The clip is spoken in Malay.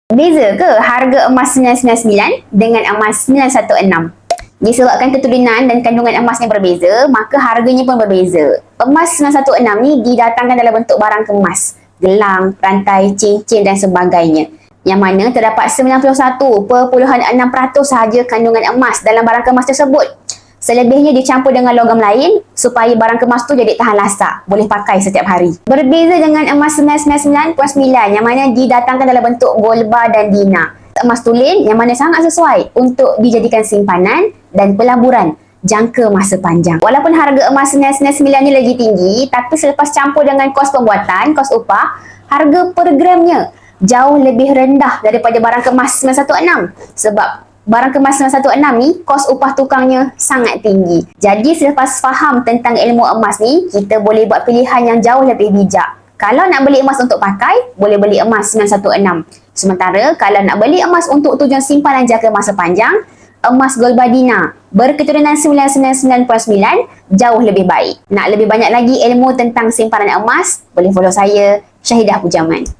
Beza ke harga emas 999 dengan emas 916? Disebabkan keturunan dan kandungan emasnya berbeza, maka harganya pun berbeza. Emas 916 ni didatangkan dalam bentuk barang kemas, gelang, rantai, cincin dan sebagainya. Yang mana terdapat 91.6% sahaja kandungan emas dalam barang kemas tersebut. Selebihnya dicampur dengan logam lain supaya barang kemas tu jadi tahan lasak, boleh pakai setiap hari. Berbeza dengan emas 999.9 yang mana didatangkan dalam bentuk gold bar dan dinar. Emas tulen yang mana sangat sesuai untuk dijadikan simpanan dan pelaburan jangka masa panjang. Walaupun harga emas 999 ni lagi tinggi, tapi selepas campur dengan kos pembuatan, kos upah, harga per gramnya jauh lebih rendah daripada barang kemas 916. Sebab barang kemas 916 ni, kos upah tukangnya sangat tinggi. Jadi selepas faham tentang ilmu emas ni, kita boleh buat pilihan yang jauh lebih bijak. Kalau nak beli emas untuk pakai, boleh beli emas 916. Sementara kalau nak beli emas untuk tujuan simpanan jangka masa panjang, emas gold bar dinar berketurunan 999.9 jauh lebih baik. Nak lebih banyak lagi ilmu tentang simpanan emas, boleh follow saya, Syahidah Pujaman.